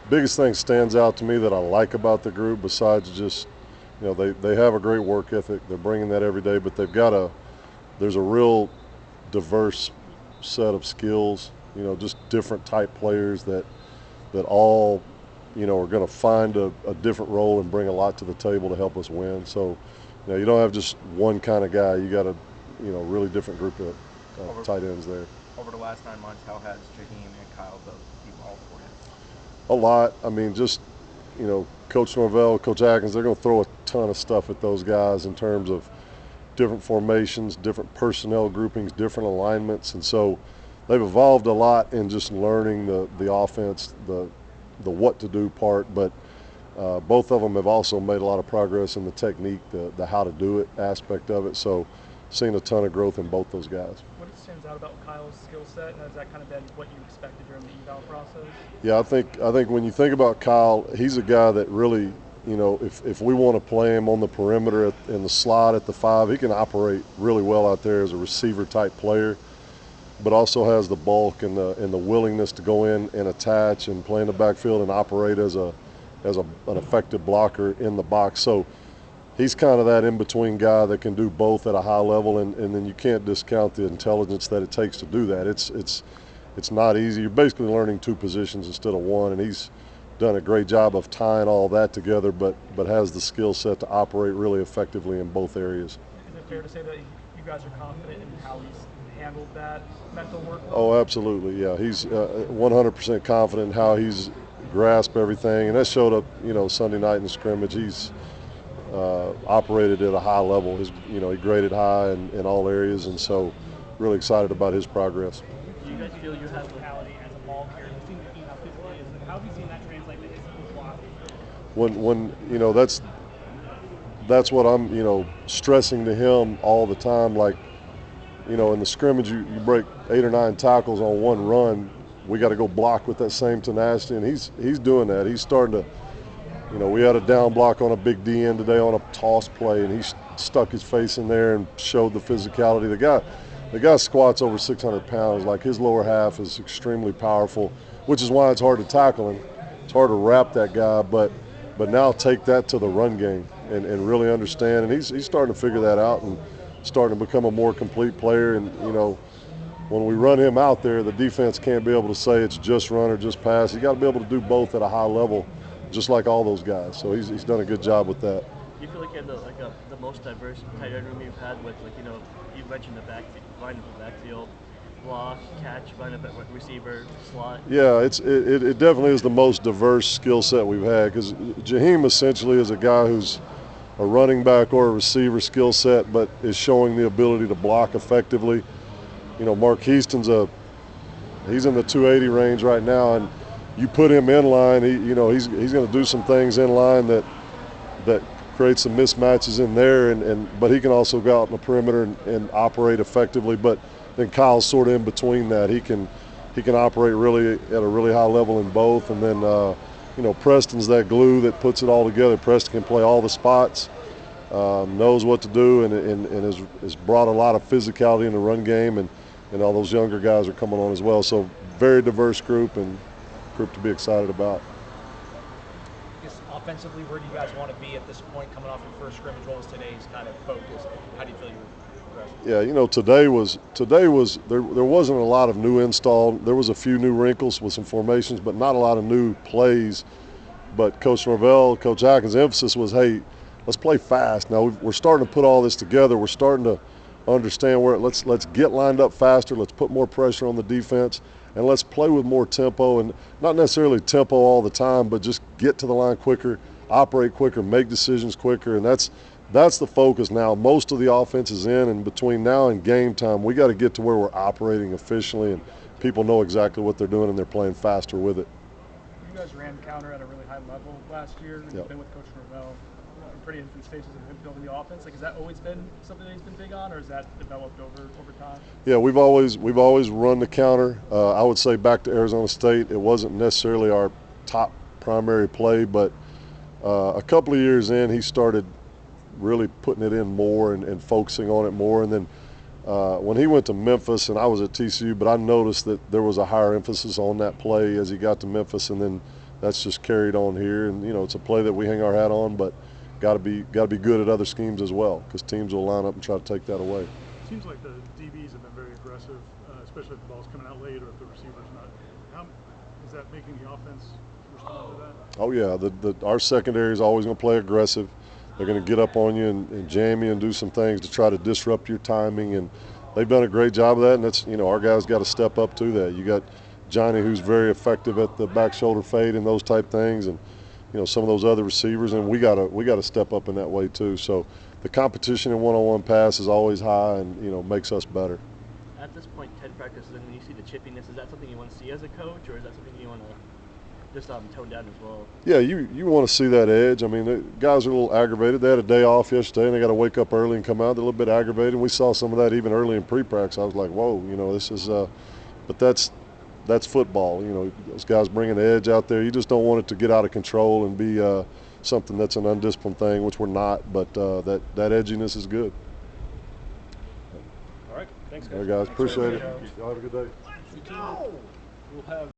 biggest thing stands out to me that I like about the group, besides just, they have a great work ethic. They're bringing that every day, but there's a real diverse set of skills. Just different type players that all, are going to find a different role and bring a lot to the table to help us win. So, you don't have just one kind of guy. You got a, really different group of tight ends there. Over the last 9 months, how has Jaheim and Kyle both evolved for you? A lot. I mean, just, Coach Norvell, Coach Atkins, they're going to throw a ton of stuff at those guys in terms of different formations, different personnel groupings, different alignments, and so they've evolved a lot in just learning the offense, the what to do part. But both of them have also made a lot of progress in the technique, the how to do it aspect of it. So, seen a ton of growth in both those guys. What stands out about Kyle's skill set, and has that kind of been what you expected during the eval process? Yeah, I think when you think about Kyle, he's a guy that really, if we want to play him on the perimeter in the slot at the 5, he can operate really well out there as a receiver type player, but also has the bulk and the willingness to go in and attach and play in the backfield and operate as an effective blocker in the box. So he's kind of that in-between guy that can do both at a high level, and then you can't discount the intelligence that it takes to do that. It's not easy. You're basically learning 2 positions instead of 1, and he's done a great job of tying all that together, but has the skill set to operate really effectively in both areas. Is it fair to say that you guys are confident in how he's handled that mental workload? Oh, absolutely, yeah. He's 100% confident in how he's grasped everything, and that showed up, Sunday night in the scrimmage. He's operated at a high level. He graded high in all areas, and so really excited about his progress. Do you guys feel you have mentality as a ball carrier? You've seen the eval physically. How have you seen that translate to his blocking? When that's what I'm stressing to him all the time. Like, in the scrimmage, you break 8 or 9 tackles on one run. We got to go block with that same tenacity, and he's doing that. He's starting to. We had a down block on a big D end today on a toss play, and he stuck his face in there and showed the physicality. The guy squats over 600 pounds. Like, his lower half is extremely powerful, which is why it's hard to tackle him. It's hard to wrap that guy, but now take that to the run game and really understand. And he's starting to figure that out and starting to become a more complete player. And, when we run him out there, the defense can't be able to say it's just run or just pass. You got to be able to do both at a high level, just like all those guys. So he's done a good job with that. Do you feel like you have the most diverse tight end room you've had with, you mentioned the line of the backfield, block, catch, line up at receiver, slot? Yeah, it definitely is the most diverse skill set we've had, because Jaheim essentially is a guy who's a running back or a receiver skill set, but is showing the ability to block effectively. Mark Heaston's he's in the 280 range right now, and you put him in line, he's going to do some things in line that create some mismatches in there, but he can also go out in the perimeter and operate effectively. But then Kyle's sort of in between that. He can operate really at a really high level in both, and then Preston's that glue that puts it all together. Preston can play all the spots, knows what to do, and has brought a lot of physicality in the run game, and all those younger guys are coming on as well. So very diverse group, and group to be excited about. Just offensively, where do you guys want to be at this point coming off your first scrimmage? What was today's kind of focus? How do you feel you were progressing? Yeah, today was there wasn't a lot of new install. There was a few new wrinkles with some formations, but not a lot of new plays. But Coach Norvell, Coach Atkins' emphasis was, hey, let's play fast. Now we're starting to put all this together. We're starting to understand where let's get lined up faster. Let's put more pressure on the defense, and let's play with more tempo, and not necessarily tempo all the time, but just get to the line quicker, operate quicker, make decisions quicker, and that's the focus now. Most of the offense is in, and between now and game time, we got to get to where we're operating efficiently and people know exactly what they're doing and they're playing faster with it. You guys ran counter at a really high level last year. You've been with Coach Norvell in pretty infant stages of him building the offense. Like, has that always been something that he's been big on, or has that developed over time? Yeah, we've always run the counter. I would say back to Arizona State, it wasn't necessarily our top primary play, but a couple of years in, he started really putting it in more and focusing on it more. And then when he went to Memphis, and I was at TCU, but I noticed that there was a higher emphasis on that play as he got to Memphis, and then that's just carried on here. And it's a play that we hang our hat on, but got to be good at other schemes as well, because teams will line up and try to take that away. It seems like the DBs have been very aggressive, especially if the ball's coming out late or if the receiver's not. How is that making the offense respond to that? Oh yeah, our secondary is always going to play aggressive. They're going to get up on you and jam you and do some things to try to disrupt your timing, and they've done a great job of that. And that's our guys got to step up to that. You got Johnny, who's very effective at the back shoulder fade and those type things, and some of those other receivers, and we gotta step up in that way too. So the competition in one-on-one pass is always high, and makes us better. At this point, 10 practices, and when you see the chippiness, is that something you want to see as a coach, or is that something you want to just tone down as well? Yeah, you want to see that edge. I mean, the guys are a little aggravated. They had a day off yesterday, and they got to wake up early and come out. They're a little bit aggravated. And we saw some of that even early in pre-practice. I was like, whoa, this is. But that's football. Those guys bringing the edge out there. You just don't want it to get out of control and be something that's an undisciplined thing, which we're not. But that edginess is good. All right, thanks, guys. All right, guys, appreciate it. Y'all have a good day. We'll have